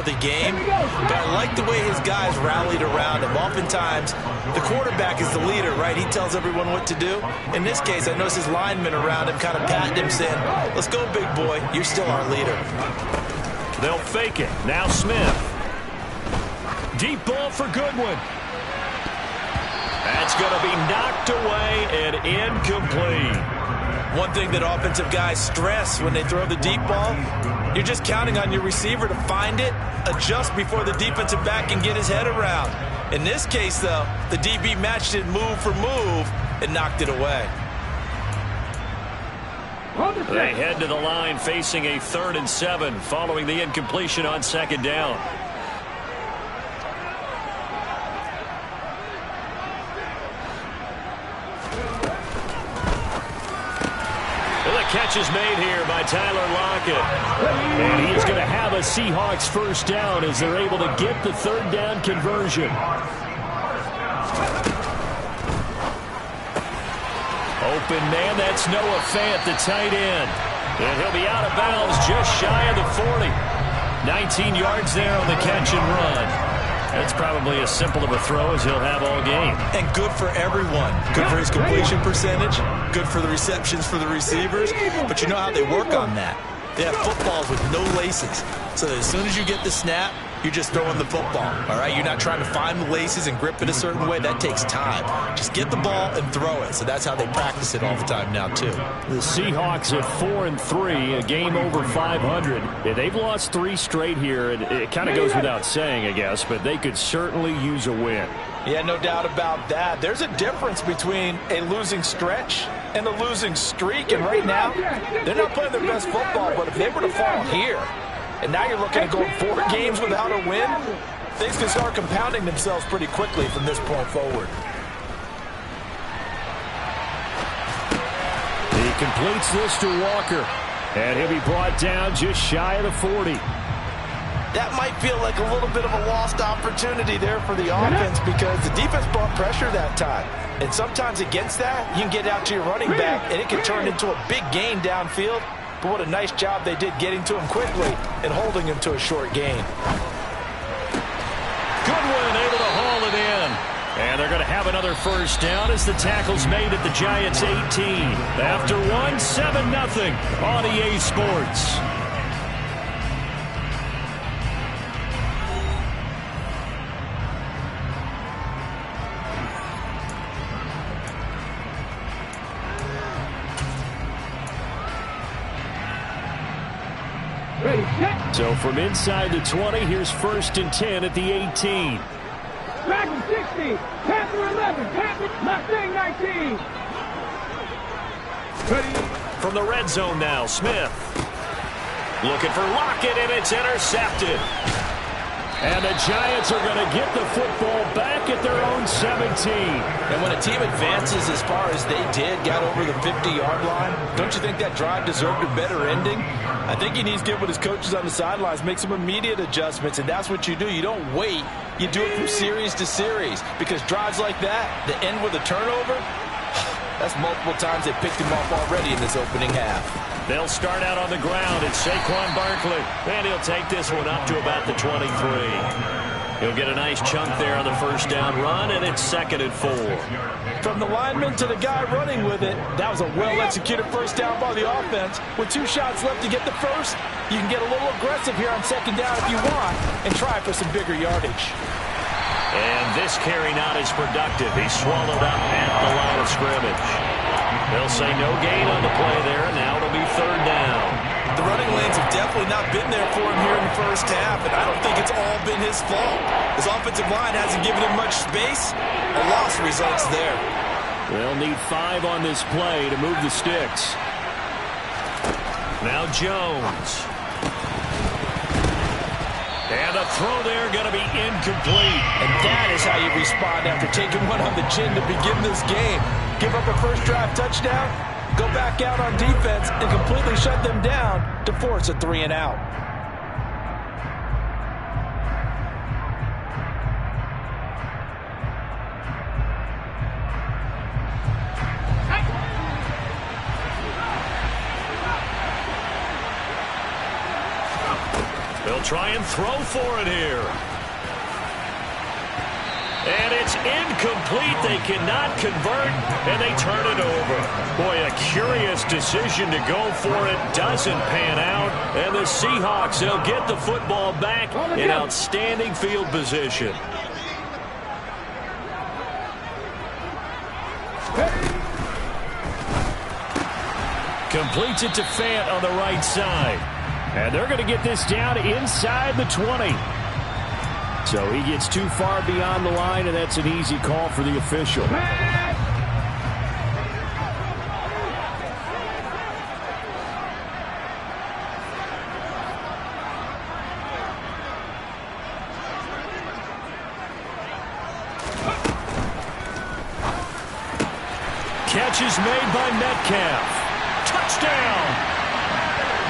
of the game, but I like the way his guys rallied around him. Oftentimes, the quarterback is the leader, right? He tells everyone what to do. In this case, I noticed his linemen around him kind of patting him, saying, let's go, big boy. You're still our leader. They'll fake it. Now Smith. Deep ball for Goodwin. That's going to be knocked away and incomplete. One thing that offensive guys stress when they throw the deep ball, you're just counting on your receiver to find it, adjust before the defensive back can get his head around. In this case, though, the DB matched it move for move and knocked it away. They head to the line facing a 3rd and 7 following the incompletion on 2nd down. The catch is made here by Tyler Lockett. And he is going to have a Seahawks first down as they're able to get the 3rd down conversion. Open man, that's Noah Fant, the tight end. And he'll be out of bounds just shy of the 40. 19 yards there on the catch and run. That's probably as simple of a throw as he'll have all game. And good for everyone. Good for his completion percentage. Good for the receptions for the receivers. But you know how they work on that. They have footballs with no laces. So as soon as you get the snap, you're just throwing the football. All right? You're not trying to find the laces and grip it a certain way. That takes time. Just get the ball and throw it. So that's how they practice it all the time now, too. The Seahawks at 4-3, a game over 500. They've lost 3 straight here, and it kind of goes without saying, I guess, but they could certainly use a win. Yeah, no doubt about that. There's a difference between a losing stretch and a losing streak, and right now, they're not playing their best football, but if they were to fall here, and now you're looking at going 4 games without a win, things can start compounding themselves pretty quickly from this point forward. He completes this to Walker, and he'll be brought down just shy of the 40. That might feel like a little bit of a lost opportunity there for the offense because the defense brought pressure that time. And sometimes against that, you can get out to your running back, and it can turn into a big gain downfield. But what a nice job they did getting to him quickly and holding him to a short gain. Goodwin able to haul it in. And they're going to have another first down as the tackle's made at the Giants' 18. After 1, 7-0 on EA Sports. So from inside the 20, here's 1st and 10 at the 18. Dragon 60, Panther 11, Panther Mustang 19. From the red zone now, Smith. Looking for Lockett, and it's intercepted. And the Giants are going to get the football back at their own 17. And when a team advances as far as they did, got over the 50-yard line, don't you think that drive deserved a better ending? I think he needs to get with his coaches on the sidelines, make some immediate adjustments, and that's what you do. You don't wait. You do it from series to series because drives like that end with a turnover, that's multiple times they picked him off already in this opening half. They'll start out on the ground. It's Saquon Barkley, and he'll take this one up to about the 23. He'll get a nice chunk there on the first down run, and it's 2nd and 4. From the lineman to the guy running with it, that was a well-executed first down by the offense. With 2 shots left to get the first, you can get a little aggressive here on 2nd down if you want and try for some bigger yardage. And this carry not as productive. He's swallowed up at the line of scrimmage. They'll say no gain on the play there, and now it'll be 3rd down. The running lanes have definitely not been there for him here in the first half, and I don't think it's all been his fault. His offensive line hasn't given him much space. A loss results there. They'll need 5 on this play to move the sticks. Now Jones. And a throw there going to be incomplete. And that is how you respond after taking one on the chin to begin this game. Give up a first drive touchdown, go back out on defense, and completely shut them down to force a 3-and-out. They'll try and throw for it here. And it's incomplete. They cannot convert, and they turn it over. Boy, a curious decision to go for it. Doesn't pan out. And the Seahawks, they'll get the football back in outstanding field position. Completes it to Fant on the right side. And they're going to get this down inside the 20. So he gets too far beyond the line, and that's an easy call for the official. Catch is made by Metcalf. Touchdown!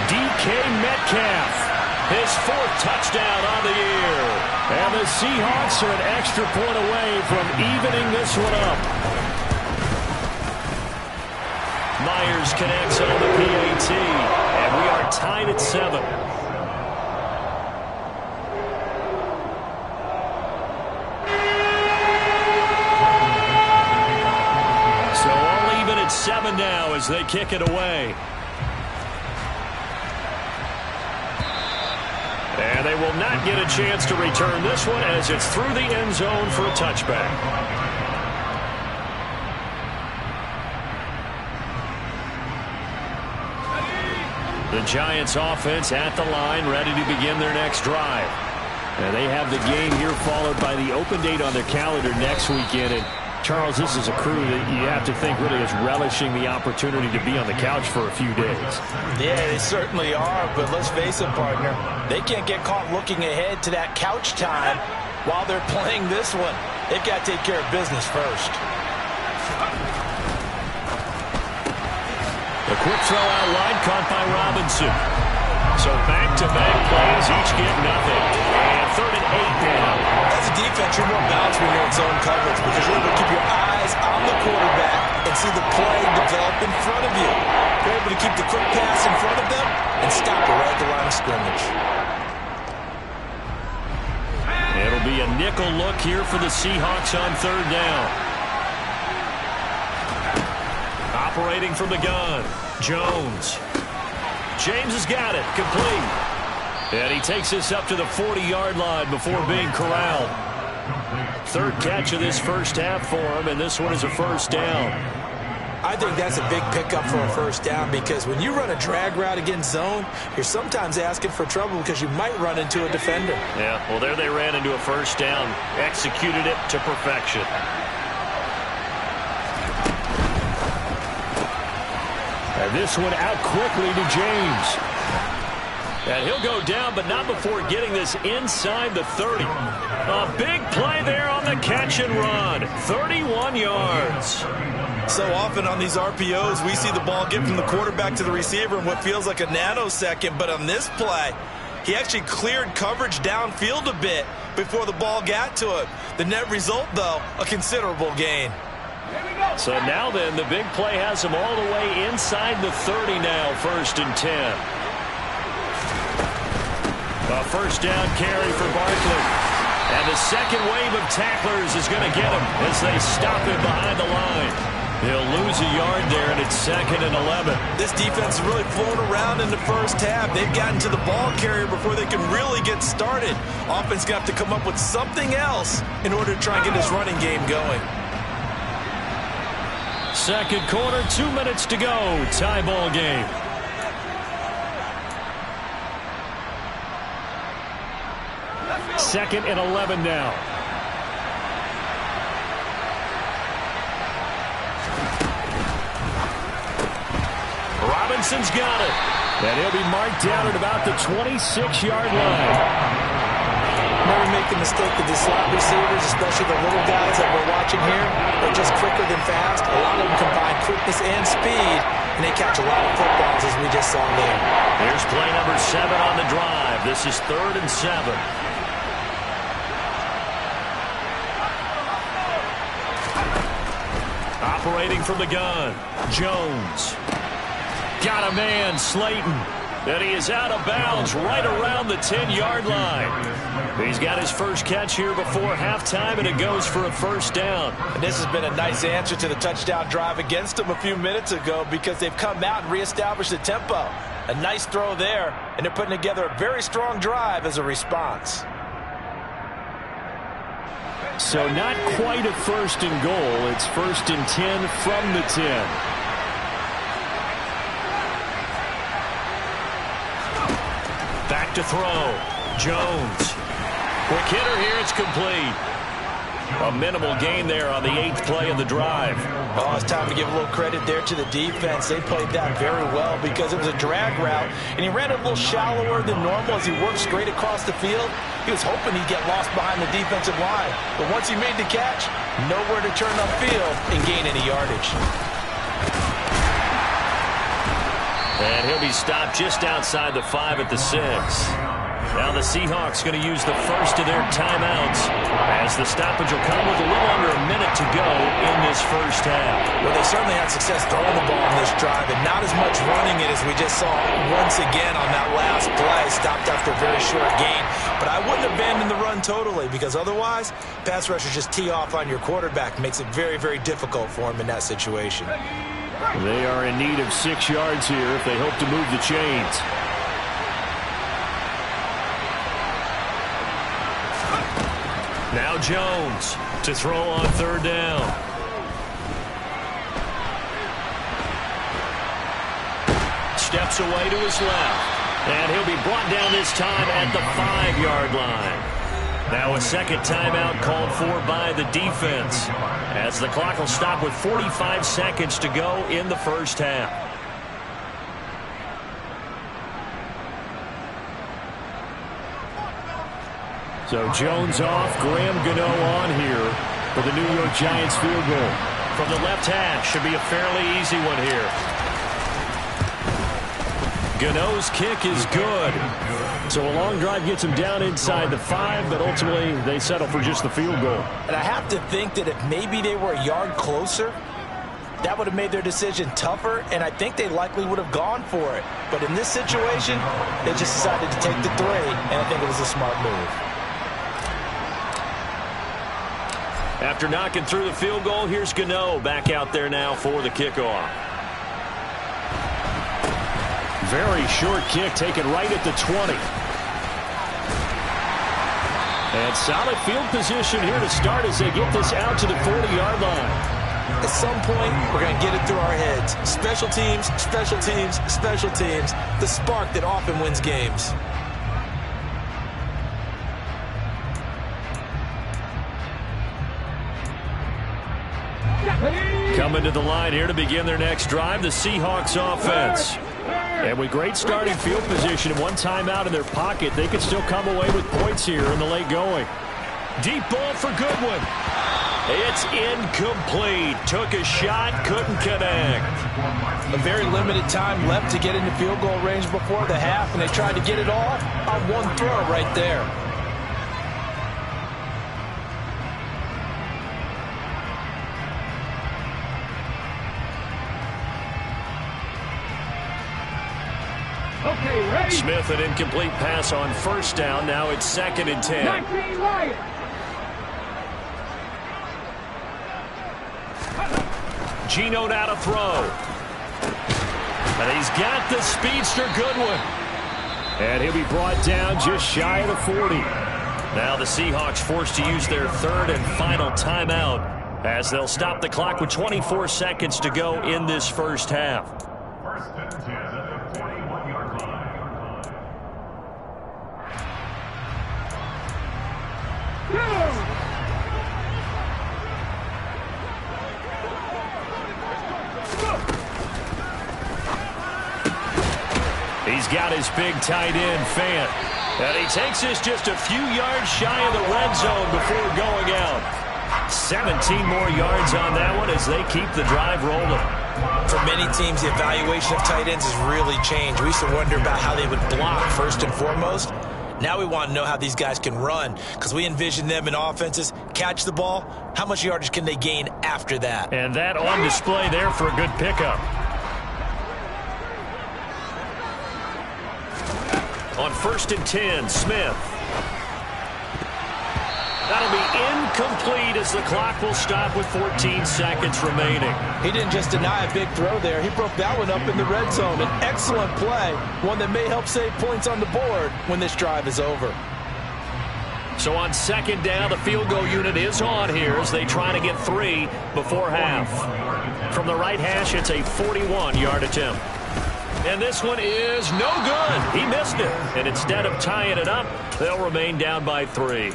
DK Metcalf. His 4th touchdown on the year. And the Seahawks are an extra point away from evening this one up. Myers connects on the PAT. And we are tied at 7. So all even at 7 now as they kick it away. And they will not get a chance to return this one as it's through the end zone for a touchback. The Giants offense at the line, ready to begin their next drive. And they have the game here followed by the open date on their calendar next weekend. And Charles, this is a crew that you have to think really is relishing the opportunity to be on the couch for a few days. Yeah, they certainly are, but let's face it, partner. They can't get caught looking ahead to that couch time while they're playing this one. They've got to take care of business first. The quick throw out wide caught by Robinson. So back-to-back plays, each get nothing. And 3rd and 8 now. As a defense, you're more balanced when you're in zone coverage because you're able to keep your eyes on the quarterback and see the play develop in front of you. You're able to keep the quick pass in front of them and stop it right at the line of scrimmage. It'll be a nickel look here for the Seahawks on 3rd down. Operating from the gun, Jones. James has got it, complete. And he takes this up to the 40-yard line before being corralled. 3rd catch of this first half for him, and this one is a first down. I think that's a big pickup for a first down because when you run a drag route against zone, you're sometimes asking for trouble because you might run into a defender. Yeah, well, there they ran into a first down, executed it to perfection. And this one out quickly to James. And he'll go down, but not before getting this inside the 30. A big play there on the catch and run. 31 yards. So often on these RPOs, we see the ball get from the quarterback to the receiver in what feels like a nanosecond. But on this play, he actually cleared coverage downfield a bit before the ball got to him. The net result, though, a considerable gain. So now then, the big play has him all the way inside the 30 now, 1st and 10. A first down carry for Barkley. And the second wave of tacklers is going to get him as they stop him behind the line. He'll lose a yard there, and it's 2nd and 11. This defense is really flown around in the first half. They've gotten to the ball carrier before they can really get started. Offense going to have to come up with something else in order to try and get this running game going. Second quarter, 2 minutes to go. Tie ball game. Second and 11 now. Robinson's got it. And he'll be marked down at about the 26-yard line. Never make the mistake of the slot receivers, especially the little guys that we're watching here. They're just quicker than fast. A lot of them combine quickness and speed, and they catch a lot of footballs, as we just saw there. Here's play number 7 on the drive. This is 3rd and 7. Operating from the gun, Jones. Got a man, Slayton. And he is out of bounds right around the 10-yard line. He's got his first catch here before halftime, and it goes for a first down. And this has been a nice answer to the touchdown drive against them a few minutes ago because they've come out and reestablished the tempo. A nice throw there, and they're putting together a very strong drive as a response. So not quite a first and goal. It's first and 10 from the 10. Back to throw. Jones. Quick hitter here. It's complete. A minimal gain there on the 8th play of the drive. Oh, it's time to give a little credit there to the defense. They played that very well because it was a drag route, and he ran it a little shallower than normal as he worked straight across the field. He was hoping he'd get lost behind the defensive line, but once he made the catch, nowhere to turn upfield and gain any yardage. And he'll be stopped just outside the 5 at the 6. Now the Seahawks going to use the first of their timeouts as the stoppage will come with a little under a minute to go in this first half. Well, they certainly had success throwing the ball in this drive and not as much running it as we just saw once again on that last play. Stopped after a very short gain. But I wouldn't abandon the run totally because otherwise, pass rushers just tee off on your quarterback. Makes it very, very difficult for him in that situation. They are in need of 6 yards here if they hope to move the chains. Now Jones to throw on 3rd down. Steps away to his left. And he'll be brought down this time at the 5-yard line. Now a second timeout called for by the defense as the clock will stop with 45 seconds to go in the first half. So Jones off, Graham Gano on here for the New York Giants field goal. From the left hash, should be a fairly easy one here. Gano's kick is good. So a long drive gets him down inside the 5, but ultimately they settle for just the field goal. And I have to think that if maybe they were a yard closer, that would have made their decision tougher, and I think they likely would have gone for it. But in this situation, they just decided to take the 3, and I think it was a smart move. After knocking through the field goal, here's Gano back out there now for the kickoff. Very short kick taken right at the 20. And solid field position here to start as they get this out to the 40-yard line. At some point, we're going to get it through our heads. Special teams, special teams, special teams. The spark that often wins games. Coming to the line here to begin their next drive, the Seahawks offense. And with great starting field position and one timeout in their pocket, they could still come away with points here in the late going. Deep ball for Goodwin. It's incomplete. Took a shot, couldn't connect. A very limited time left to get into field goal range before the half, and they tried to get it all on one throw right there. Okay, ready? Smith, an incomplete pass on first down. Now it's 2nd and 10. 19 right. Geno now to throw. And he's got the speedster Goodwin. And he'll be brought down just shy of the 40. Now the Seahawks forced to use their 3rd and final timeout as they'll stop the clock with 24 seconds to go in this first half. He's got his big tight end, Fant. And he takes this just a few yards shy of the red zone before going out. 17 more yards on that one as they keep the drive rolling. For many teams, the evaluation of tight ends has really changed. We used to wonder about how they would block first and foremost. Now we want to know how these guys can run because we envision them in offenses, catch the ball. How much yardage can they gain after that? And that on display there for a good pickup. On 1st and 10, Smith. That'll be incomplete as the clock will stop with 14 seconds remaining. He didn't just deny a big throw there. He broke that one up in the red zone. An excellent play, one that may help save points on the board when this drive is over. So on 2nd down, the field goal unit is on here as they try to get 3 before half. From the right hash, it's a 41-yard attempt. And this one is no good. He missed it. And instead of tying it up, they'll remain down by 3.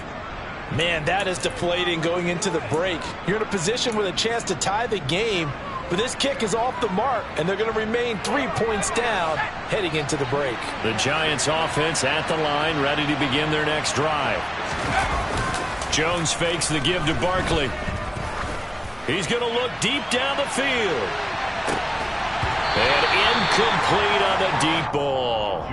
Man, that is deflating going into the break. You're in a position with a chance to tie the game, but this kick is off the mark, and they're going to remain 3 points down heading into the break. The Giants offense at the line, ready to begin their next drive. Jones fakes the give to Barkley. He's going to look deep down the field. And incomplete on the deep ball.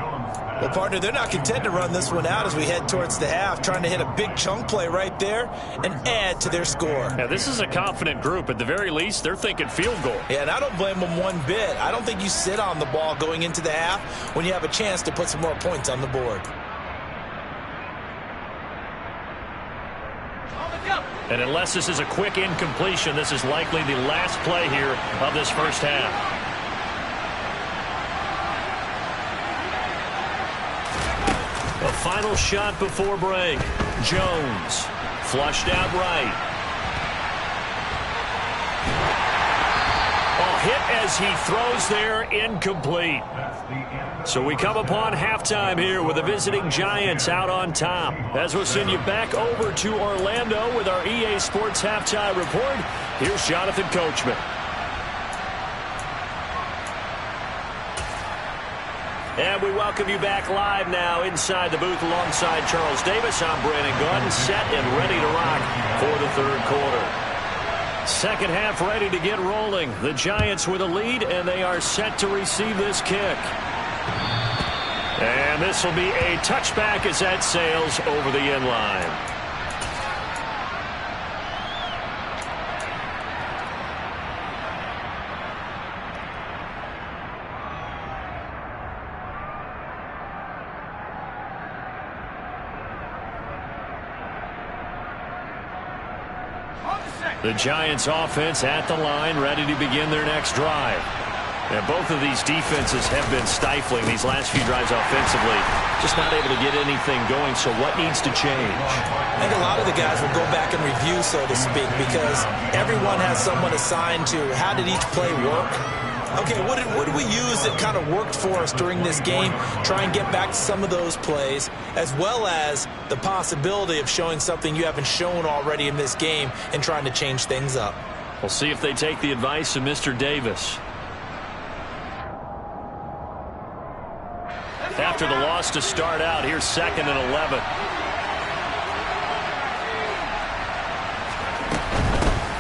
Well, partner, they're not content to run this one out as we head towards the half, trying to hit a big chunk play right there and add to their score. Yeah, this is a confident group. At the very least, they're thinking field goal. Yeah, and I don't blame them one bit. I don't think you sit on the ball going into the half when you have a chance to put some more points on the board. And unless this is a quick incompletion, this is likely the last play here of this first half. A final shot before break. Jones flushed out right. Oh, hit as he throws there, incomplete. So we come upon halftime here with the visiting Giants out on top. As we'll send you back over to Orlando with our EA Sports Halftime Report, here's Jonathan Coachman. And we welcome you back live now inside the booth alongside Charles Davis. I'm Brandon Gaudin, set and ready to rock for the third quarter. Second half ready to get rolling. The Giants with a lead, and they are set to receive this kick. And this will be a touchback as that sails over the end line. The Giants offense at the line, ready to begin their next drive. And both of these defenses have been stifling these last few drives offensively. Just not able to get anything going, so what needs to change? I think a lot of the guys will go back and review, so to speak, because everyone has someone assigned to how did each play work. Okay, what did we use that kind of worked for us during this game? Try and get back to some of those plays, as well as the possibility of showing something you haven't shown already in this game and trying to change things up. We'll see if they take the advice of Mr. Davis. After the loss to start out, here's 2nd and 11.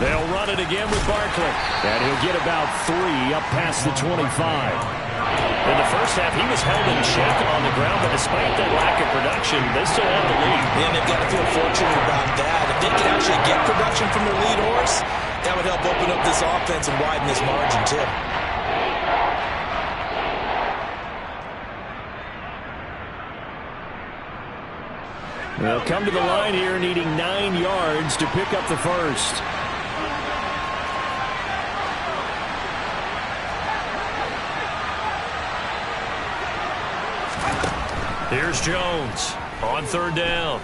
They'll run it again with Barkley. And he'll get about 3 up past the 25. In the first half, he was held in check on the ground, but despite that lack of production, they still have the lead. And they've got to feel fortunate about that. If they can actually get production from their lead horse, that would help open up this offense and widen this margin, too. They'll come to the line here needing 9 yards to pick up the first. Here's Jones on 3rd down.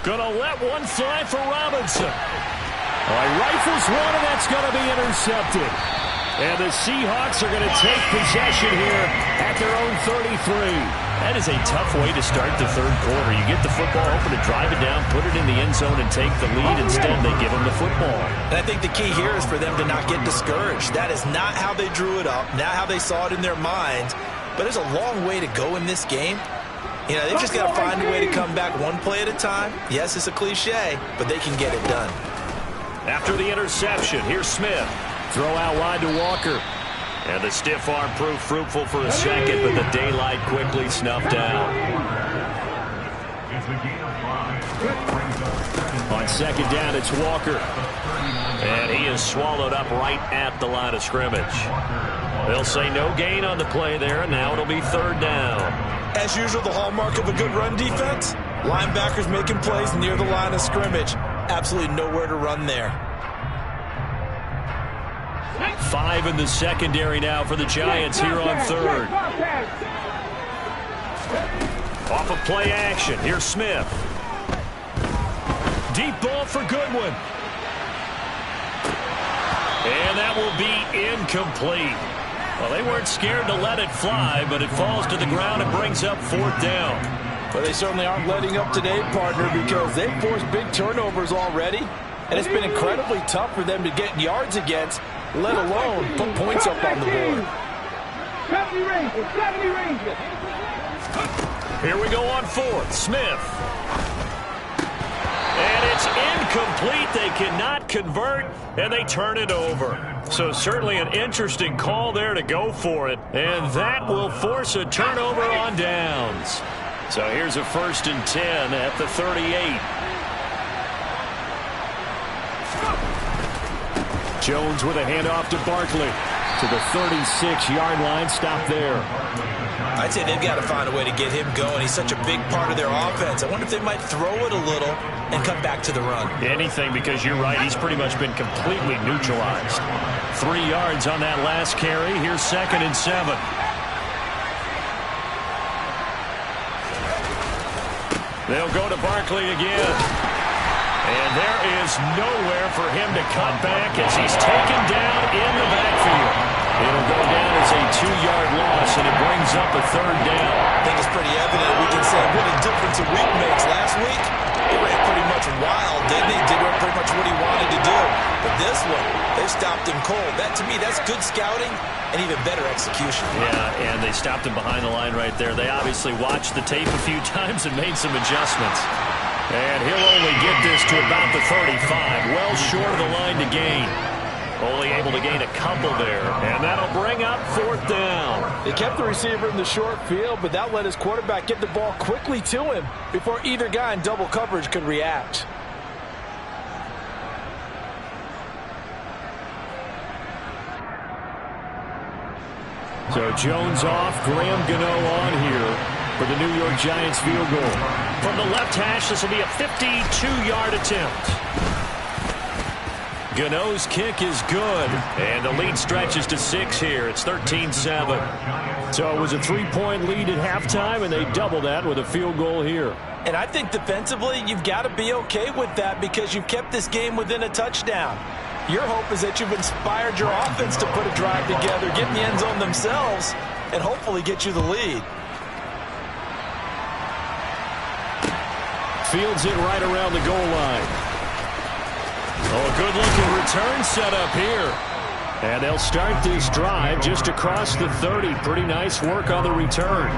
Gonna let one fly for Robinson. Rifles one, and that's gonna be intercepted. And the Seahawks are gonna take possession here at their own 33. That is a tough way to start the third quarter. You get the football, hoping to drive it down, put it in the end zone, and take the lead. Instead, they give them the football. And I think the key here is for them to not get discouraged. That is not how they drew it up, not how they saw it in their minds. But there's a long way to go in this game. You know, they've just got to find a way to come back one play at a time. Yes, it's a cliche, but they can get it done. After the interception, here's Smith. Throw out wide to Walker. And the stiff arm proved fruitful for a second, but the daylight quickly snuffed out. On 2nd down, it's Walker. And he is swallowed up right at the line of scrimmage. They'll say no gain on the play there, and now it'll be third down. As usual, the hallmark of a good run defense, linebackers making plays near the line of scrimmage. Absolutely nowhere to run there. 5 in the secondary now for the Giants here on third. Off of play action, here's Smith. Deep ball for Goodwin. And that will be incomplete. Well, they weren't scared to let it fly, but it falls to the ground and brings up fourth down. But they certainly aren't letting up today, partner, because they've forced big turnovers already, and it's been incredibly tough for them to get yards against, let alone put points up on the board. 70 Rangers. Here we go on fourth. Smith. And it's incomplete. They cannot convert, and they turn it over. So certainly an interesting call there to go for it, and that will force a turnover on downs. So here's a 1st and 10 at the 38. Jones with a handoff to Barkley to the 36-yard line. Stop there. I'd say they've got to find a way to get him going. He's such a big part of their offense. I wonder if they might throw it a little and come back to the run. Anything, because you're right. He's pretty much been completely neutralized. 3 yards on that last carry. Here's 2nd and 7. They'll go to Barkley again. And there is nowhere for him to cut back as he's taken down in the backfield. It'll go down as a 2-yard loss, and it brings up a third down. I think it's pretty evident. We can say what a difference a week makes. Last week, he ran pretty much wild, didn't he? Did pretty much what he wanted to do. But this one, they stopped him cold. That, to me, that's good scouting and even better execution. Yeah, and they stopped him behind the line right there. They obviously watched the tape a few times and made some adjustments. And he'll only get this to about the 35, well short of the line to gain. Only able to gain a couple there, and that'll bring up fourth down. They kept the receiver in the short field, but that let his quarterback get the ball quickly to him before either guy in double coverage could react. So Jones off, Graham Gano on here for the New York Giants field goal. From the left hash, this will be a 52-yard attempt. Gano's kick is good, and the lead stretches to 6 here. It's 13-7. So it was a 3-point lead at halftime, and they double that with a field goal here. And I think defensively, you've got to be okay with that because you've kept this game within a touchdown. Your hope is that you've inspired your offense to put a drive together, get in the end zone themselves, and hopefully get you the lead. Fields it right around the goal line. Oh, a good-looking return set up here. And they'll start this drive just across the 30. Pretty nice work on the return.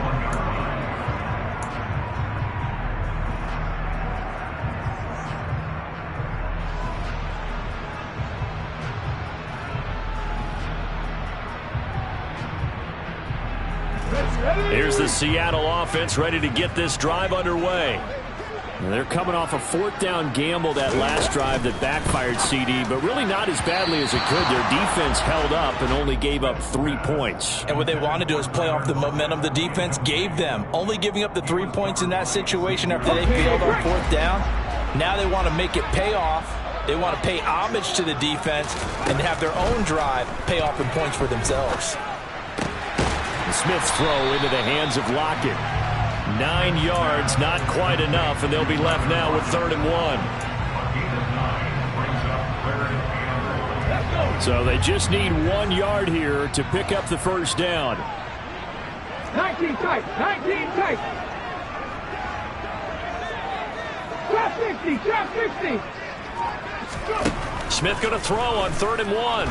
Here's the Seattle offense ready to get this drive underway. They're coming off a 4th down gamble that last drive that backfired CD, but really not as badly as it could. Their defense held up and only gave up 3 points. And what they want to do is play off the momentum the defense gave them. Only giving up the 3 points in that situation after they failed on 4th down. Now they want to make it pay off. They want to pay homage to the defense and have their own drive pay off in points for themselves. Smith's throw into the hands of Lockett. 9 yards, not quite enough, and they'll be left now with 3rd and 1. So they just need 1 yard here to pick up the first down. 19 tight, 19 tight. Trap 60, trap 60. Smith going to throw on 3rd and 1.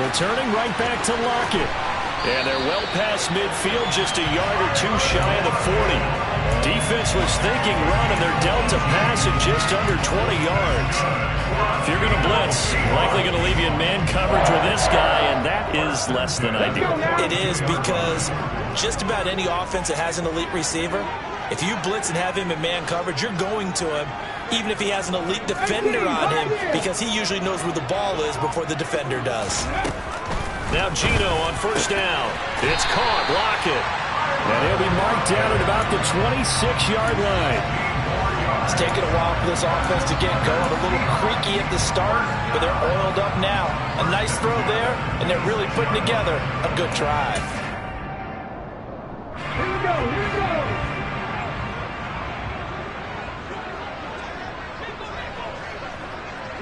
Returning right back to Lockett. And they're well past midfield, just a yard or 2 shy of the 40. Defense was thinking run, and they're dealt to pass at just under 20 yards. If you're going to blitz, likely going to leave you in man coverage with this guy, and that is less than ideal. It is because just about any offense that has an elite receiver, if you blitz and have him in man coverage, you're going to him, even if he has an elite defender on him, because he usually knows where the ball is before the defender does. Now Geno on first down. It's caught. Lockett. And he'll be marked down at about the 26-yard line. It's taken a while for this offense to get going. A little creaky at the start, but they're oiled up now. A nice throw there, and they're really putting together a good drive. Here we go, here we go.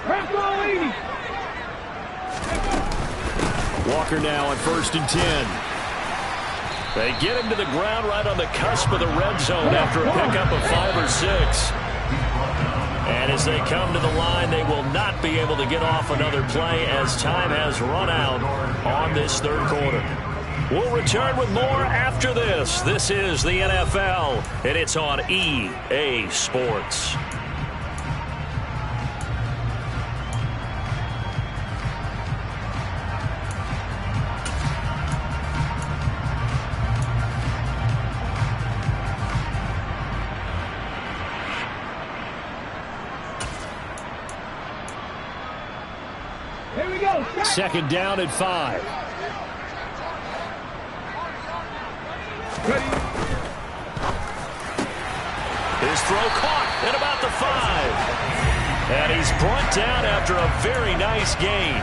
Press all 80. Walker now on 1st and 10. They get him to the ground right on the cusp of the red zone after a pickup of 5 or 6. And as they come to the line, they will not be able to get off another play as time has run out on this third quarter. We'll return with more after this. This is the NFL, and it's on EA Sports. Here we go. Second down at 5. Ready. His throw caught at about the 5. And he's brought down after a very nice gain.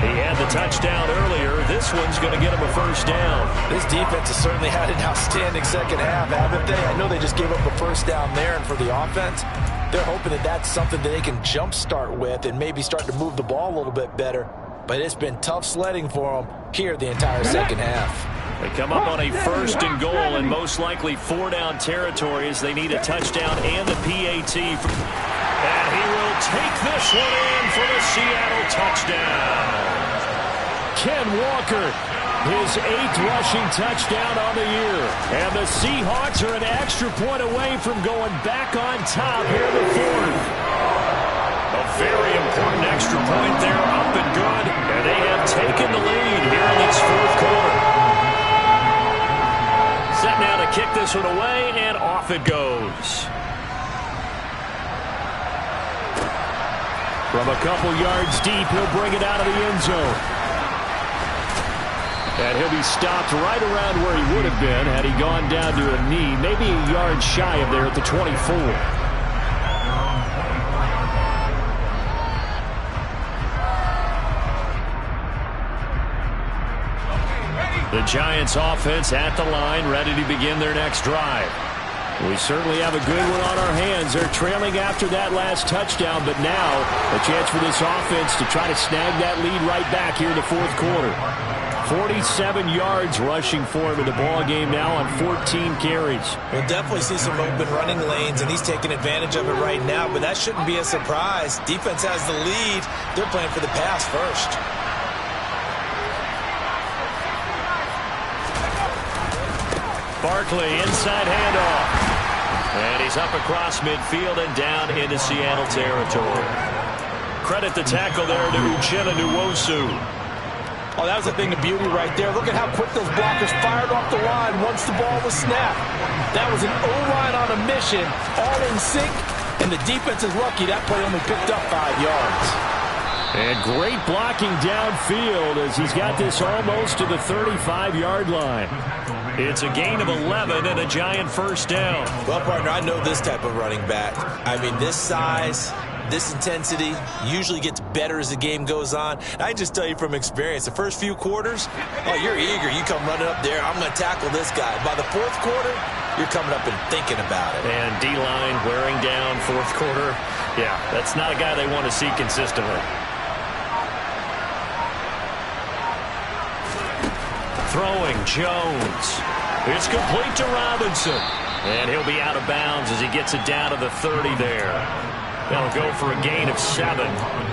He had the touchdown earlier. This one's going to get him a first down. This defense has certainly had an outstanding second half, haven't they? I know they just gave up a first down there, and for the offense, they're hoping that that's something that they can jumpstart with and maybe start to move the ball a little bit better. But it's been tough sledding for them here the entire second half. They come up on a 1st and goal and most likely 4-down territory as they need a touchdown and a PAT. And he will take this one in for the Seattle touchdown. Ken Walker, his 8th rushing touchdown on the year. And the Seahawks are an extra point away from going back on top here in the 4th. A very important extra point there, up and good. And they have taken the lead here in this 4th quarter. Set now to kick this one away, and off it goes. From a couple yards deep, he'll bring it out of the end zone. And he'll be stopped right around where he would have been had he gone down to a knee, maybe a yard shy of there at the 24. The Giants offense at the line, ready to begin their next drive. We certainly have a good one on our hands. They're trailing after that last touchdown, but now a chance for this offense to try to snag that lead right back here in the 4th quarter. 47 yards rushing for him in the ball game now on 14 carries. We'll definitely see some open running lanes, and he's taking advantage of it right now, but that shouldn't be a surprise. Defense has the lead. They're playing for the pass first. Barkley, inside handoff. And he's up across midfield and down into Seattle territory. Credit the tackle there to Uchenna Nwosu. Oh, that was a thing of beauty right there. Look at how quick those blockers fired off the line once the ball was snapped. That was an O-line on a mission, all in sync, and the defense is lucky that play only picked up 5 yards. And great blocking downfield as he's got this almost to the 35-yard line. It's a gain of 11 and a Giant first down. Well, partner, I know this type of running back. I mean, this size, this intensity usually gets better as the game goes on. I just tell you from experience, the first few quarters, oh, you're eager. You come running up there, I'm going to tackle this guy. By the 4th quarter, you're coming up and thinking about it. And D-line wearing down 4th quarter. Yeah, that's not a guy they want to see consistently. Throwing Jones. It's complete to Robinson. And he'll be out of bounds as he gets it down to the 30 there. That'll go for a gain of 7,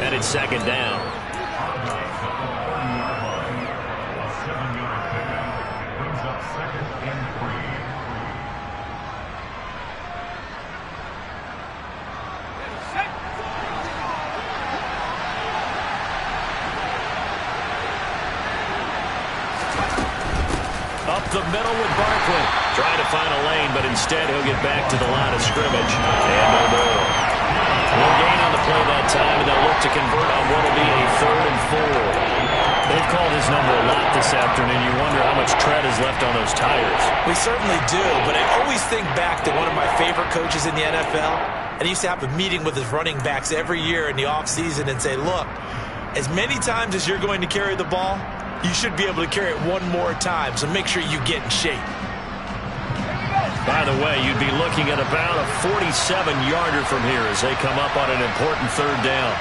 and it's 2nd down. Up the middle with Barkley. Trying to find a lane, but instead he'll get back to the line of scrimmage. And no more. No gain on the play that time, and they'll look to convert on what will be a 3rd and 4. They've called his number a lot this afternoon. You wonder how much tread is left on those tires. We certainly do, but I always think back to one of my favorite coaches in the NFL, and he used to have a meeting with his running backs every year in the offseason and say, look, as many times as you're going to carry the ball, you should be able to carry it one more time, so make sure you get in shape. By the way, you'd be looking at about a 47-yarder from here as they come up on an important third down.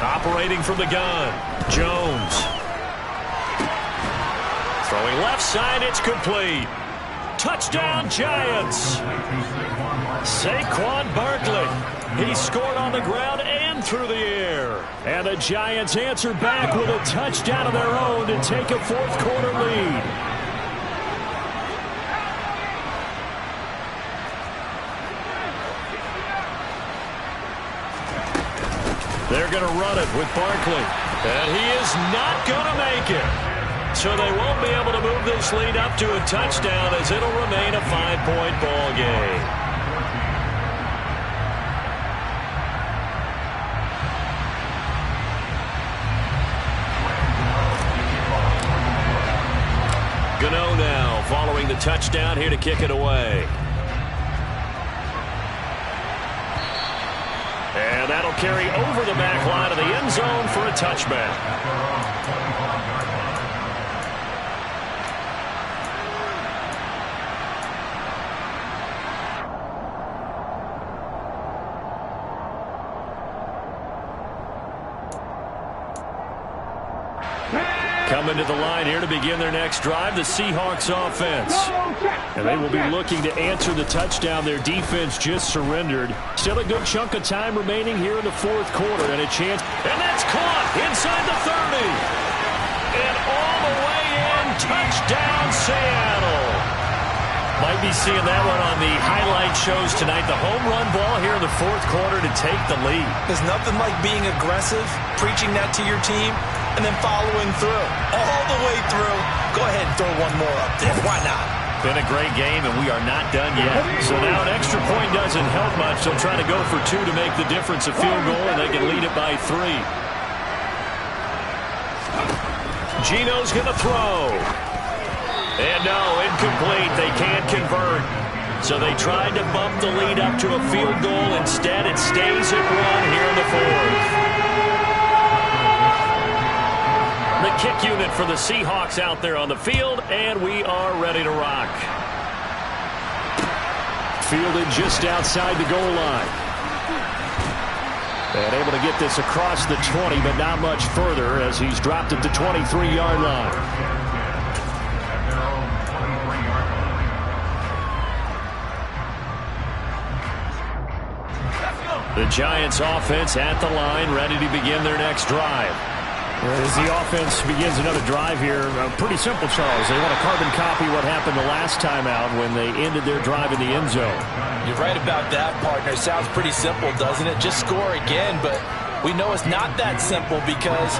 Operating from the gun, Jones. Throwing left side, it's complete. Touchdown, Giants. Saquon Barkley. He scored on the ground and through the air. And the Giants answer back with a touchdown of their own to take a fourth-quarter lead. They're going to run it with Barkley. And he is not going to make it. So they won't be able to move this lead up to a touchdown as it'll remain a 5-point ball game. Gano now following the touchdown here to kick it away. And that'll carry over the back line of the end zone for a touchback. Coming to the line here to begin their next drive, the Seahawks offense. And they will be looking to answer the touchdown their defense just surrendered. Still a good chunk of time remaining here in the fourth quarter and a chance. And that's caught inside the 30. And all the way in, touchdown Seattle. Might be seeing that one on the highlight shows tonight. The home run ball here in the fourth quarter to take the lead. There's nothing like being aggressive, preaching that to your team, and then following through. All the way through. Go ahead and throw one more up there. Why not? Been a great game, and we are not done yet. So now an extra point doesn't help much. They'll try to go for two to make the difference a field goal, and they can lead it by 3. Geno's going to throw. And no, incomplete. They can't convert. So they tried to bump the lead up to a field goal. Instead, it stays at 1 here in the fourth. The kick unit for the Seahawks out there on the field, and we are ready to rock. Fielded just outside the goal line. And able to get this across the 20, but not much further as he's dropped at the 23-yard line. The Giants offense at the line, ready to begin their next drive. As the offense begins another drive here, pretty simple, Charles. They want to carbon copy what happened the last time out when they ended their drive in the end zone. You're right about that, partner. Sounds pretty simple, doesn't it? Just score again, but we know it's not that simple because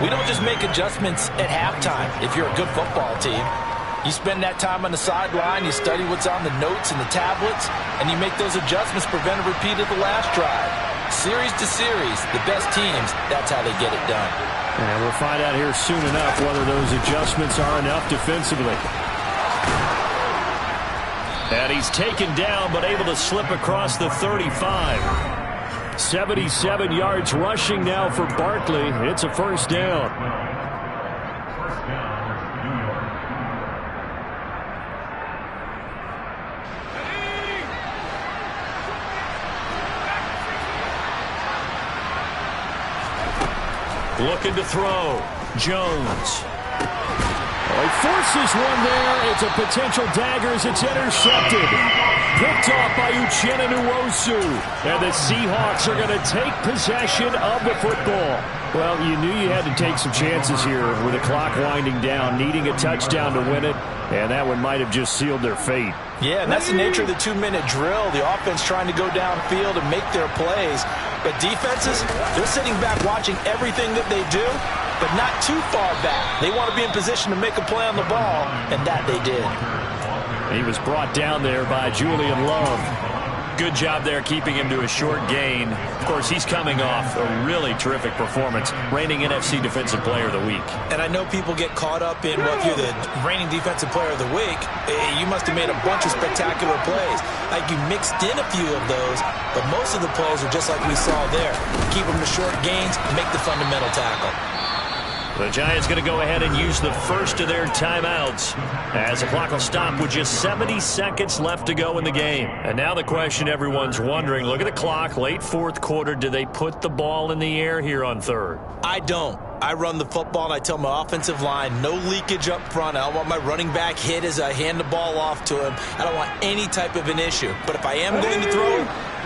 we don't just make adjustments at halftime if you're a good football team. You spend that time on the sideline, you study what's on the notes and the tablets, and you make those adjustments, prevent a repeat of the last drive. Series to series, the best teams, that's how they get it done. And we'll find out here soon enough whether those adjustments are enough defensively. And he's taken down, but able to slip across the 35. 77 yards rushing now for Barkley. It's a first down. Looking to throw. Jones. He forces one there. It's a potential dagger as it's intercepted. Picked off by Uchenna Nwosu. And the Seahawks are going to take possession of the football. Well, you knew you had to take some chances here with the clock winding down, needing a touchdown to win it, and that one might have just sealed their fate. Yeah, and that's the nature of the 2-minute drill. The offense trying to go downfield and make their plays. But defenses, they're sitting back watching everything that they do, but not too far back. They want to be in position to make a play on the ball, and that they did. He was brought down there by Julian Love. Good job there keeping him to a short gain. Of course, he's coming off a really terrific performance, reigning NFC Defensive Player of the Week. And I know people get caught up in, well, if you're the reigning Defensive Player of the Week, you must have made a bunch of spectacular plays. Like you mixed in a few of those, but most of the plays are just like we saw there. Keep them to short gains, make the fundamental tackle. The Giants going to go ahead and use the first of their timeouts as the clock will stop with just 70 seconds left to go in the game. And now the question everyone's wondering, look at the clock, late fourth quarter, do they put the ball in the air here on third? I don't. I run the football and I tell my offensive line, no leakage up front. I don't want my running back hit as I hand the ball off to him. I don't want any type of an issue. But if I am going to throw,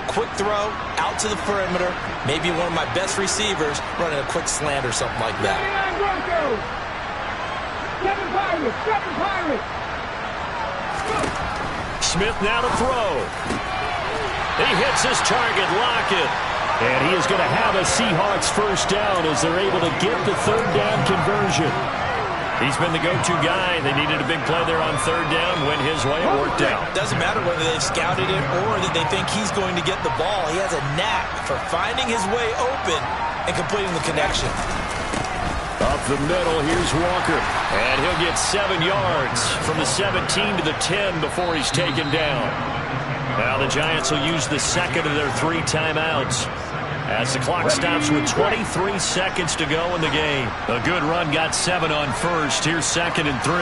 quick throw, out to the perimeter, maybe one of my best receivers running a quick slant or something like that. Smith now to throw. He hits his target, Lockett. And he is going to have a Seahawks first down as they're able to get the third down conversion. He's been the go-to guy. They needed a big play there on third down. Went his way. It worked out. Doesn't matter whether they've scouted it or that they think he's going to get the ball. He has a knack for finding his way open and completing the connection. Up the middle, here's Walker. And he'll get 7 yards from the 17 to the 10 before he's taken down. Now the Giants will use the second of their 3 timeouts as the clock stops with 23 seconds to go in the game. A good run, got 7 on first. Here's 2nd and 3.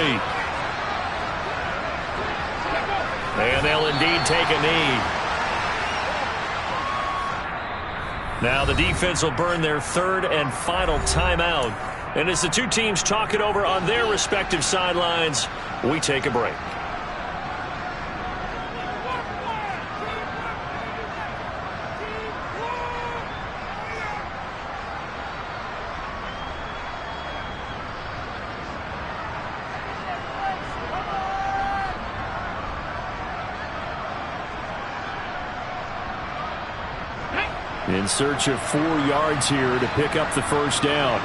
And they'll indeed take a knee. Now the defense will burn their 3rd and final timeout. And as the two teams talk it over on their respective sidelines, we take a break. In search of 4 yards here to pick up the first down.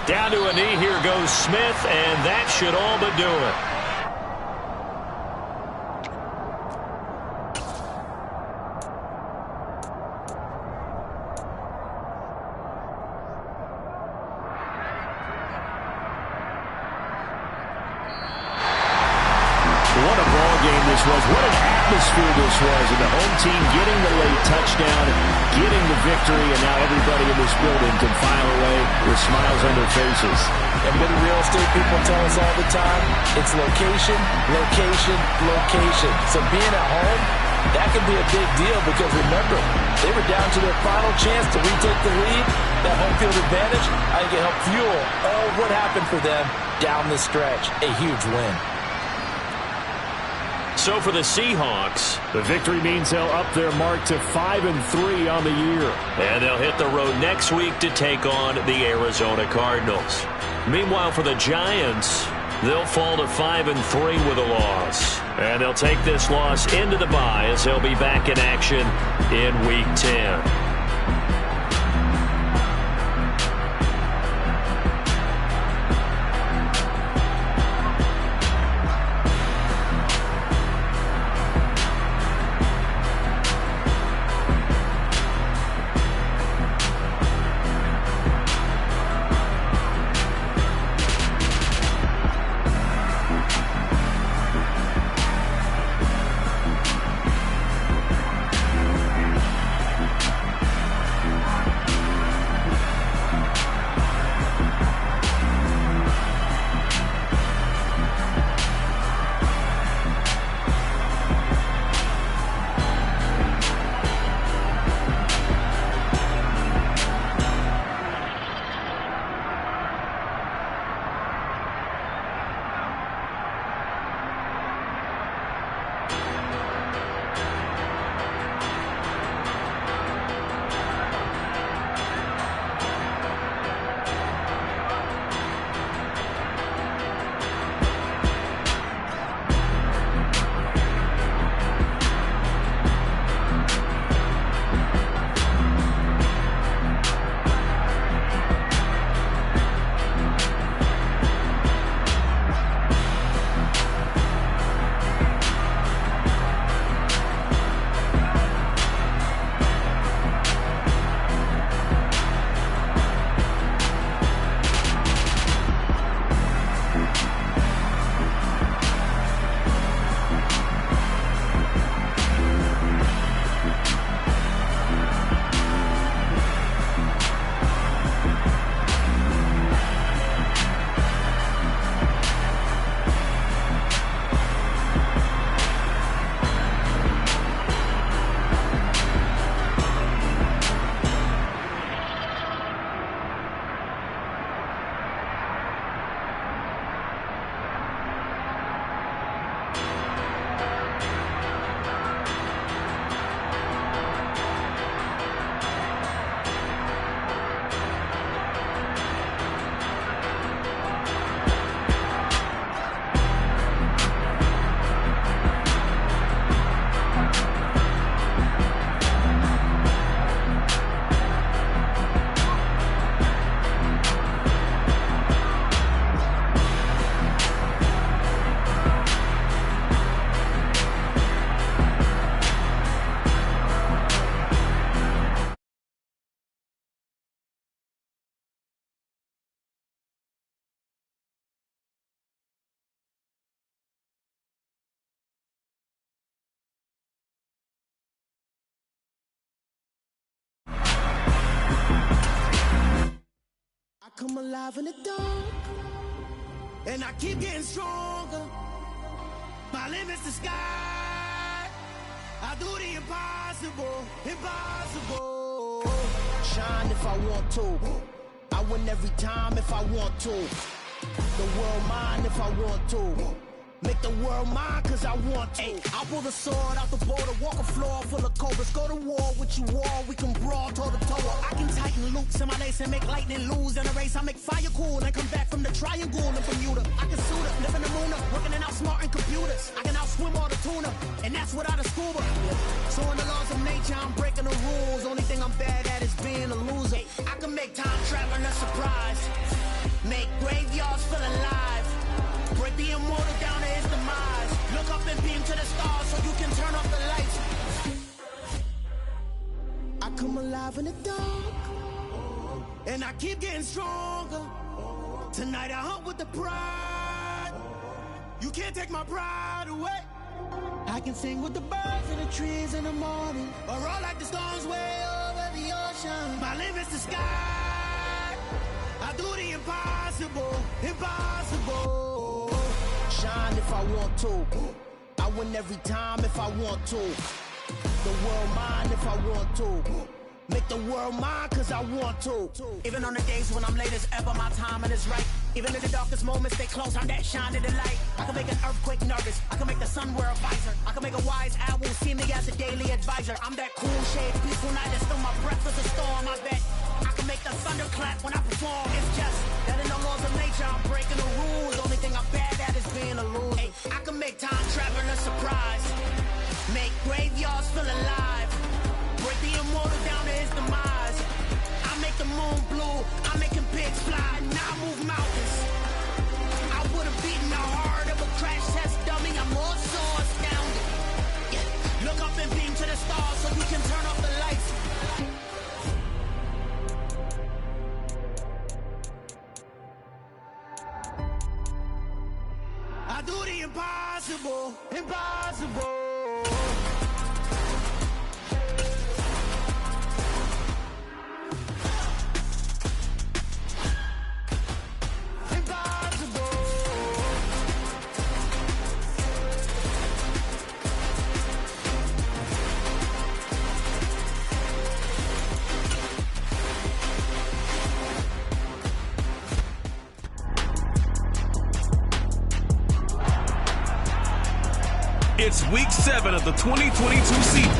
Down to a knee. Here goes Smith, and that should all but do it. What a ball game this was. What an atmosphere this was. And the home team getting the late touchdown, getting the victory, and now everybody in this building can file away with smiles on their faces. And what do real estate people tell us all the time? It's location, location, location. So being at home, that can be a big deal because remember, they were down to their final chance to retake the lead. That home field advantage, I think it helped fuel all what happened for them down the stretch. A huge win. So for the Seahawks, the victory means they'll up their mark to 5-3 on the year. And they'll hit the road next week to take on the Arizona Cardinals. Meanwhile, for the Giants, they'll fall to 5-3 with a loss. And they'll take this loss into the bye as they'll be back in action in Week 10. come alive in the dark, and I keep getting stronger. My limit's the sky. I do the impossible, impossible. Shine if I want to. I win every time if I want to. The world mine if I want to. Make the world mine cause I want to. Ay, I'll pull the sword out the border, walk a floor full of cobras. Go to war with you all, we can brawl toe to toe. I can tighten loops in my lace and make lightning lose in a race. I make fire cool and come back from the triangle in Bermuda. I can suit up, live in the moon up, working and outsmarting computers. I can outswim all the tuna, and that's without a scuba. So in the laws of nature, I'm breaking the rules. Only thing I'm bad at is being a loser. Ay, I can make time traveling a surprise. Make graveyards feel alive. Break the immortal down to his demise. Look up and beam to the stars so you can turn off the lights. I come alive in the dark, and I keep getting stronger. Tonight I hunt with the pride. You can't take my pride away. I can sing with the birds and the trees in the morning, or roll like the storms way over the ocean. My limit's the sky. I do the impossible, impossible. Shine if I want to. I win every time if I want to. The world mine if I want to. Make the world mine cause I want to. Even on the days when I'm late as ever, my timing is right. Even in the darkest moments, stay close, I'm that shine in the light. I can make an earthquake nervous, I can make the sun wear a visor. I can make a wise owl see me as a daily advisor. I'm that cool shade, peaceful night that still my breath is a storm, I bet. I can make the thunder clap when I perform. It's just that in the laws of nature, I'm breaking the rules. Only thing I'm bad at is being a loser. Ay, I can make time traveling a surprise. Make graveyards feel alive. Break the immortal down to his demise. I make the moon blue, I'm making pigs fly. Now I move mountains. I would have beaten the heart of a crash test dummy. I'm more so astounded. Yeah. Look up and beam to the stars so you can turn off the lights. I do the impossible, impossible. It's week 7 of the 2022 season.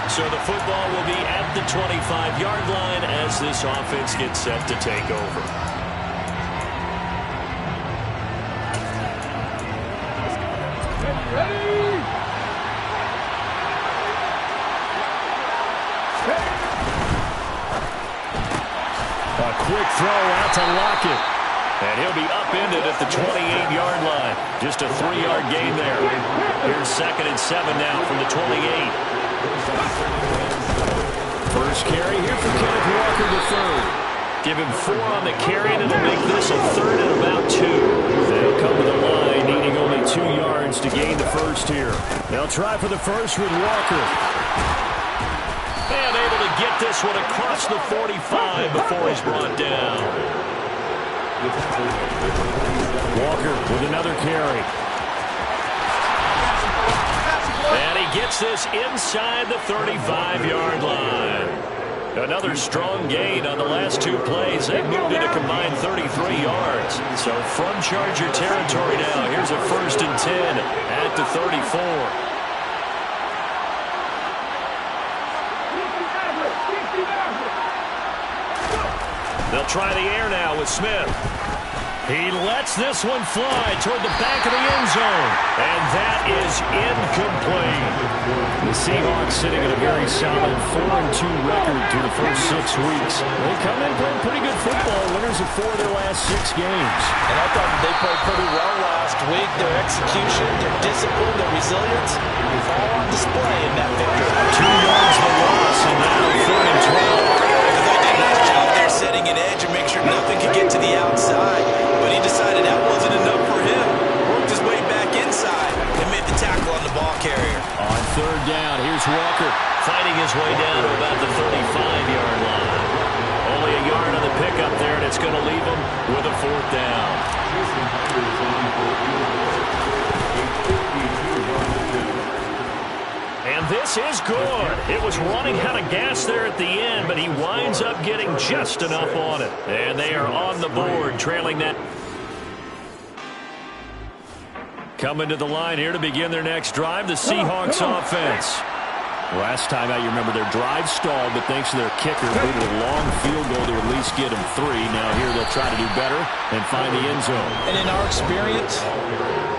So the football will be at the 25-yard line as this offense gets set to take over. A quick throw out to Lockett. And he'll be upended at the 28-yard line. Just a 3-yard gain there. Here's 2nd and 7 now from the 28. First carry here for Kenneth Walker III. Give him 4 on the carry, and it'll make this a 3rd and about 2. They'll come to the line, needing only 2 yards to gain the first here. They'll try for the first with Walker. And able to get this one across the 45 before he's brought down. Walker with another carry. And he gets this inside the 35-yard line. Another strong gain on the last 2 plays. They've moved it a combined 33 yards. So from Charger territory now, here's a 1st and 10 at the 34. They'll try the air now with Smith. He lets this one fly toward the back of the end zone. And that is incomplete. The Seahawks sitting at a very solid 4-2 record through the first 6 weeks. They come in playing pretty good football, winners of 4 of their last 6 games. And I thought they played pretty well last week. Their execution, their discipline, their resilience, all on display in that victory. 2 yards the loss, and now 4 and 12. Nice job there setting an edge and make sure nothing could get to the outside. But he decided that wasn't enough for him. Worked his way back inside and made the tackle on the ball carrier. On 3rd down, here's Walker fighting his way down to about the 35-yard line. Only a yard on the pickup there, and it's going to leave him with a 4th down. And this is good. It was running out of gas there at the end, but he winds up getting just enough on it. And they are on the board, trailing that. Coming to the line here to begin their next drive, the Seahawks offense. Last time out, you remember their drive stalled, but thanks to their kicker, booted a long field goal to at least get them 3. Now here they'll try to do better and find the end zone. And in our experience,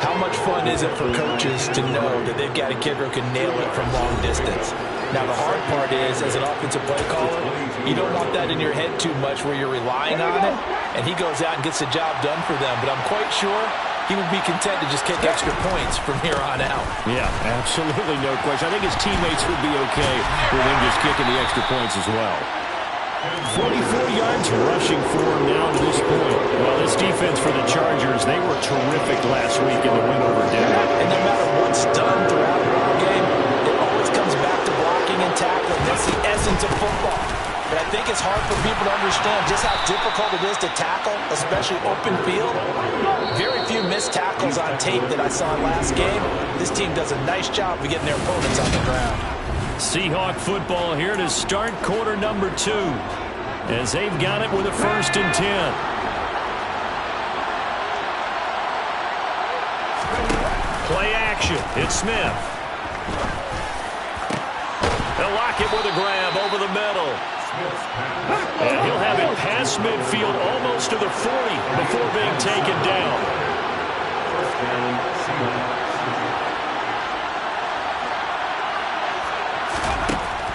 how much fun is it for coaches to know that they've got a kicker who can nail it from long distance? Now the hard part is, as an offensive play caller, you don't want that in your head too much where you're relying on it, and he goes out and gets the job done for them. But I'm quite sure he would be content to just kick extra points from here on out. Yeah, absolutely no question. I think his teammates would be okay with him just kicking the extra points as well. 44 yards rushing for him now to this point. Well, this defense for the Chargers, they were terrific last week in the win over Denver. And no matter what's done throughout the game, it always comes back to blocking and tackling. That's the essence of football. But I think it's hard for people to understand just how difficult it is to tackle, especially open field. Very few missed tackles on tape that I saw last game. This team does a nice job of getting their opponents on the ground. Seahawk football here to start quarter number 2, as they've got it with a 1st and 10. Play action. It's Smith. They'll lock it with a grab over the middle. And he'll have it past midfield almost to the 40 before being taken down.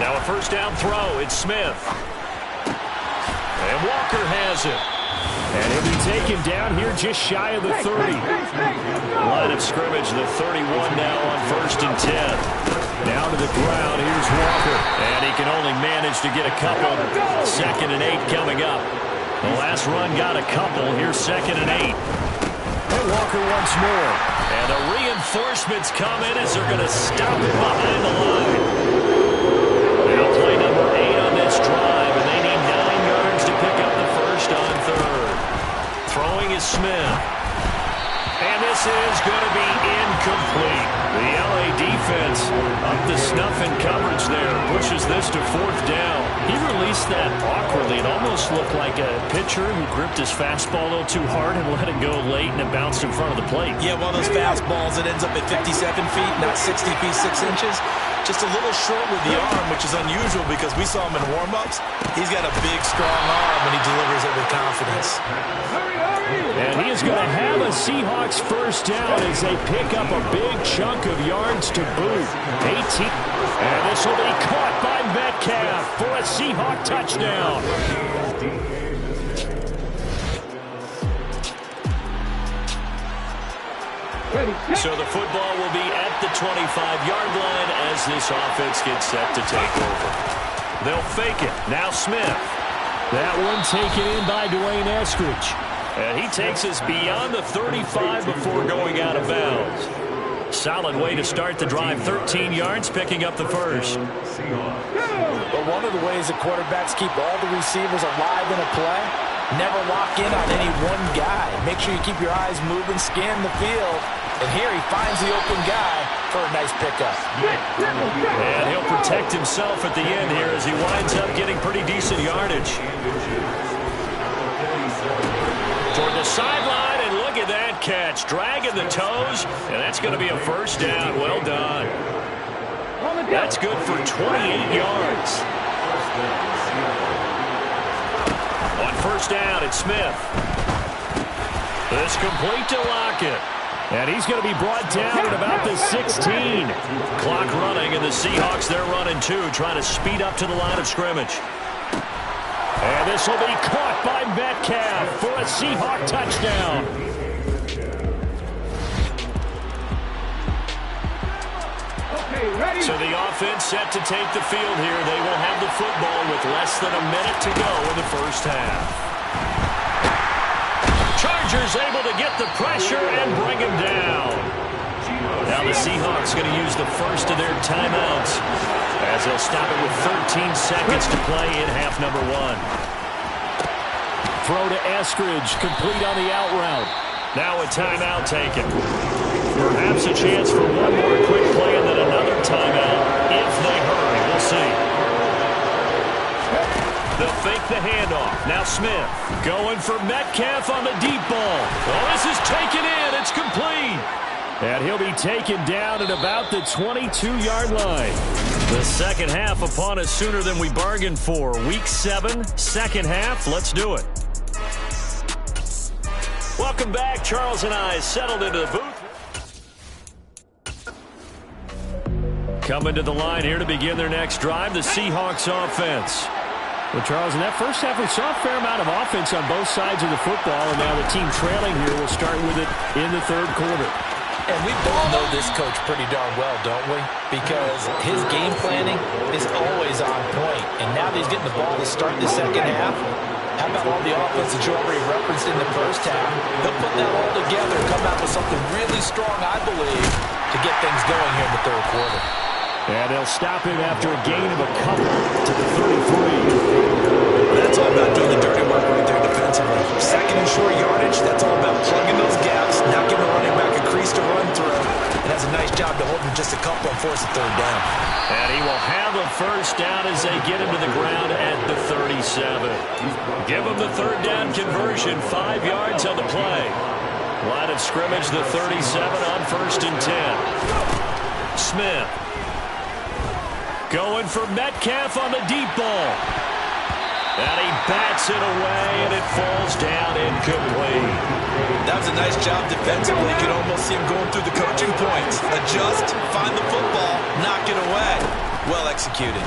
Now a 1st down throw. It's Smith. And Walker has it. And he'll be taken down here just shy of the 30. Line of scrimmage, the 31 now on 1st and 10. Down to the ground, here's Walker. And he can only manage to get a couple. 2nd and 8 coming up. The last run got a couple. Here's 2nd and 8. And Walker once more. And the reinforcements come in as they're going to stop it behind the line. They'll play number 8 on this drive, and they need 9 yards to pick up the 1st on 3rd. Throwing is Smith. And this is going to be incomplete. The LA defense up to snuff in coverage there. Pushes this to 4th down. He released that awkwardly. It almost looked like a pitcher who gripped his fastball a little too hard and let it go late, and it bounced in front of the plate. Yeah, one of those fastballs that ends up at 57 feet, not 60 feet, 6 inches. Just a little short with the arm, which is unusual because we saw him in warm-ups. He's got a big, strong arm, and he delivers it with confidence. And he is going to have a Seahawks 1st down as they pick up a big chunk of yards to boot. 18. And this will be caught by Metcalf for a Seahawk touchdown. So the football will be at the 25-yard line as this offense gets set to take over. They'll fake it. Now Smith. That one taken in by Dwayne Eskridge. And he takes us beyond the 35 before going out of bounds. Solid way to start the drive. 13 yards, picking up the 1st. But one of the ways that quarterbacks keep all the receivers alive in a play, never lock in on any one guy. Make sure you keep your eyes moving, scan the field. And here he finds the open guy for a nice pickup. And he'll protect himself at the end here as he winds up getting pretty decent yardage. Toward the sideline, and look at that catch. Dragging the toes, and that's going to be a 1st down. Well done. That's good for 28 yards. On 1st down, it's Smith. This complete to Lockett. And he's going to be brought down at about the 16. Clock running, and the Seahawks, they're running too, trying to speed up to the line of scrimmage. And this will be caught by Metcalf for a Seahawk touchdown. So the offense set to take the field here. They will have the football with less than a minute to go in the 1st half. Chargers able to get the pressure and bring him down. Now the Seahawks going to use the first of their timeouts as they'll stop it with 13 seconds to play in half number one. Throw to Eskridge, complete on the out route. Now a timeout taken. Perhaps a chance for one more quick play and then another timeout if they hurry. We'll see. They'll fake the handoff. Now Smith going for Metcalf on the deep ball. Oh, this is taken in. It's complete. And he'll be taken down at about the 22-yard line. The second half upon us sooner than we bargained for. Week 7, second half. Let's do it. Welcome back. Charles and I settled into the booth. Coming to the line here to begin their next drive, the Seahawks offense. Well, Charles, in that first half, we saw a fair amount of offense on both sides of the football, and now the team trailing here will start with it in the third quarter. And we both know this coach pretty darn well, don't we? Because his game planning is always on point. And now that he's getting the ball to start the second half, how about all the offense that you already referenced in the first half? He'll put that all together and come out with something really strong, I believe, to get things going here in the third quarter. And they'll stop him after a gain of a couple to the 33. That's all about doing the dirty work right there defensively. Second and short yardage, that's all about plugging those gaps, not giving a running back a crease to run through. And has a nice job to hold him just a couple and force a third down. And he will have a first down as they get him to the ground at the 37. Give him the third down conversion, 5 yards on the play. Line of scrimmage, the 37 on 1st and 10. Smith. Going for Metcalf on the deep ball. And he bats it away, and it falls down incomplete. That was a nice job defensively. You could almost see him going through the coaching points. Adjust, find the football, knock it away. Well executed.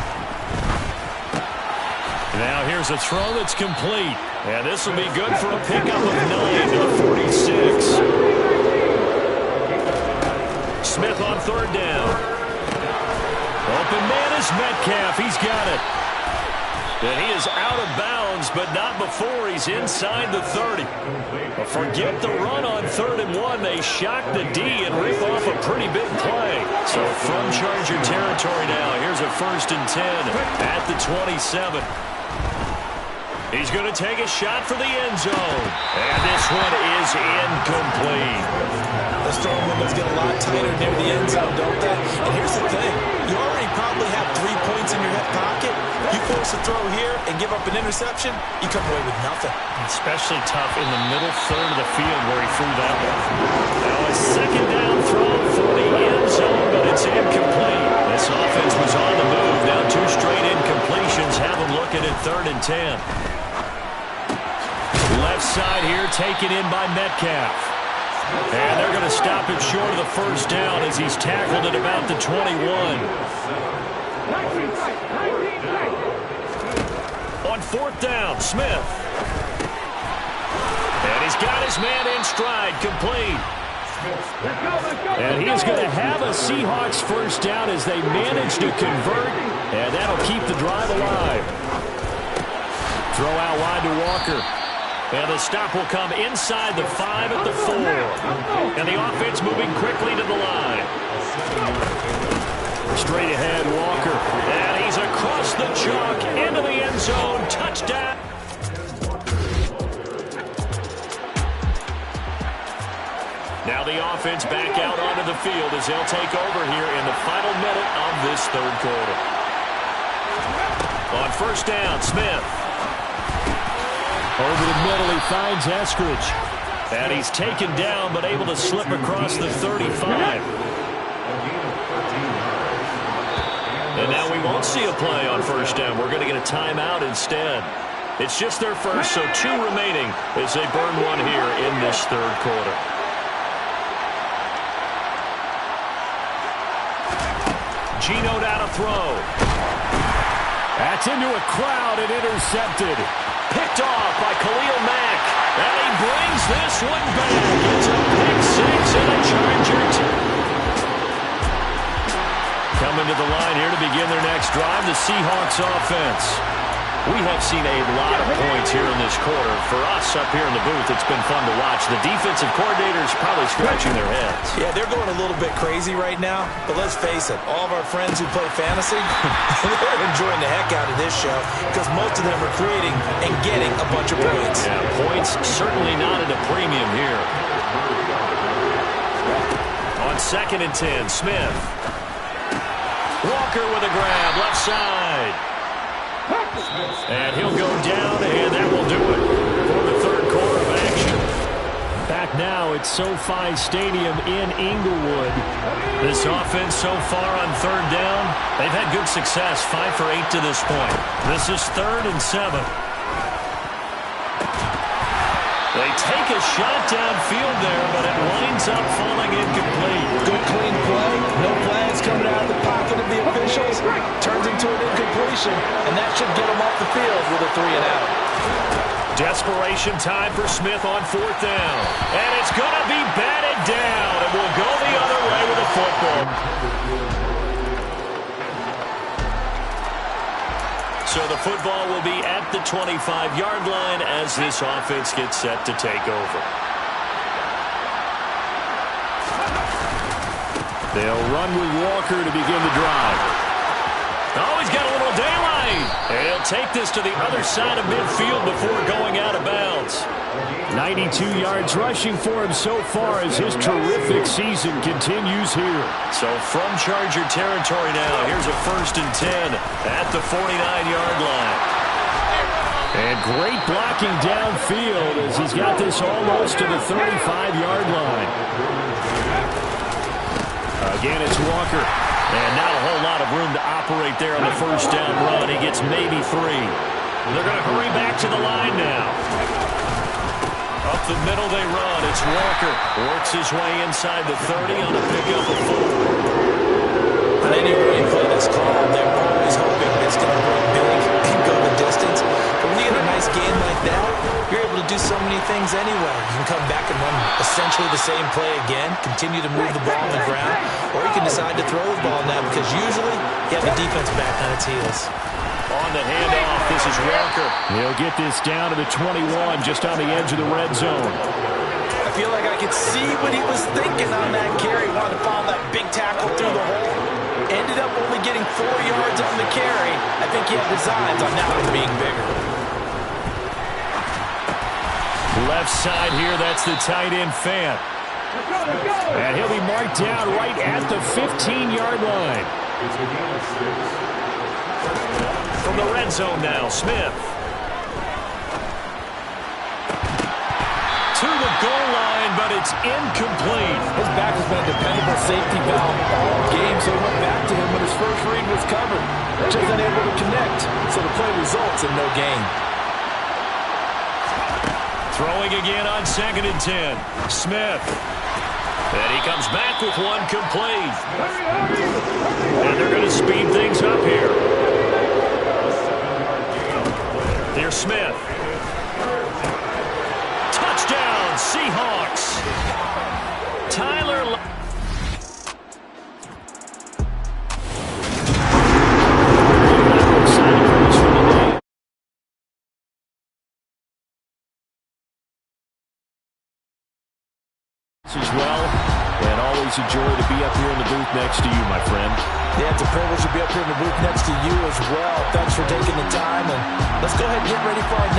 Now here's a throw that's complete. And this will be good for a pickup of 9 to the 46. Smith on third down. Open man is Metcalf. He's got it. And he is out of bounds, but not before he's inside the 30. Forget the run on 3rd and 1. They shock the D and rip off a pretty big play. So from Charger territory now, here's a 1st and 10 at the 27. He's going to take a shot for the end zone. And this one is incomplete. Those throwing windows get a lot tighter near the end zone, don't they? And here's the thing. You already probably have 3 points in your hip pocket. You force a throw here and give up an interception, you come away with nothing. Especially tough in the middle third of the field where he threw that one. Now a second down throw for the end zone, but it's incomplete. This offense was on the move. Now 2 straight incompletions have them looking at 3rd and 10. Left side here taken in by Metcalf. And they're going to stop it short of the first down as he's tackled at about the 21. On 4th down, Smith. And he's got his man in stride, complete. And he is going to have a Seahawks first down as they manage to convert, and that'll keep the drive alive. Throw out wide to Walker. And the stop will come inside the 5 at the 4. And the offense moving quickly to the line. Straight ahead, Walker. And he's across the chalk into the end zone. Touchdown. Now the offense back out onto the field as they'll take over here in the final minute of this third quarter. On first down, Smith. Over the middle, he finds Eskridge. And he's taken down, but able to slip across the 35. And now we won't see a play on first down. We're going to get a timeout instead. It's just their first, so 2 remaining as they burn one here in this third quarter. Geno down a throw. That's into a crowd and intercepted. Picked off by Khalil Mack. And he brings this one back. It's a pick 6 and a Charger. Coming to the line here to begin their next drive, the Seahawks offense. We have seen a lot of points here in this quarter. For us up here in the booth, it's been fun to watch. The defensive coordinators probably scratching their heads. Yeah, they're going a little bit crazy right now. But let's face it, all of our friends who play fantasy, they're enjoying the heck out of this show because most of them are creating and getting a bunch of points. Yeah, points certainly not at a premium here. On 2nd and 10, Smith. Walker with a grab, left side. And he'll go down, and that will do it for the third quarter of action. Back now at SoFi Stadium in Inglewood. This offense so far on 3rd down, they've had good success, 5 for 8 to this point. This is 3rd and 7. They take a shot downfield there, but it winds up falling incomplete. Good clean play. No flags coming out of the pocket of the officials. Turns into an incompletion, and that should get them off the field with a 3 and out. Desperation time for Smith on 4th down. And it's going to be batted down. It will go the other way with a football. So the football will be at the 25-yard line as this offense gets set to take over. They'll run with Walker to begin the drive. Oh, he's got a little daylight. And he'll take this to the other side of midfield before going out of bounds. 92 yards rushing for him so far as his terrific season continues here. So from Charger territory now, here's a 1st and 10 at the 49-yard line. And great blocking downfield as he's got this almost to the 35-yard line. Again, it's Walker. And not a whole lot of room to operate there on the 1st down run. He gets maybe 3. They're going to hurry back to the line now. Up the middle they run. It's Walker. Works his way inside the 30 on a pickup of 4. On any running play that's called, they're always hoping it's going to break big and go the distance. But when you get a nice game like that, you're able to do so many things anyway. You can come back and run essentially the same play again, continue to move the ball on the ground, or you can decide to throw the ball now because usually you have the defense back on its heels. On the handoff, this is Walker. He'll get this down to the 21, just on the edge of the red zone. I feel like I could see what he was thinking on that carry. Wanted to follow that big tackle through the hole. Ended up only getting 4 yards on the carry. I think he had designs on that one being bigger. Left side here, that's the tight end, Fant. And he'll be marked down right at the 15-yard line. From the red zone now, Smith. To the goal line, but it's incomplete. His back has been a dependable safety valve all game, so he went back to him when his first read was covered. Just unable to connect, so the play results in no gain. Throwing again on 2nd and 10. Smith. And he comes back with one complete. And they're going to speed things up here. Here's Smith. Touchdown, Seahawks. Tyler. As well, and always a joy to be up here in the booth next to you, my friend. Yeah, it's a privilege to be up here in the booth next to you as well. Thanks for taking the time, and let's go ahead and get ready for our next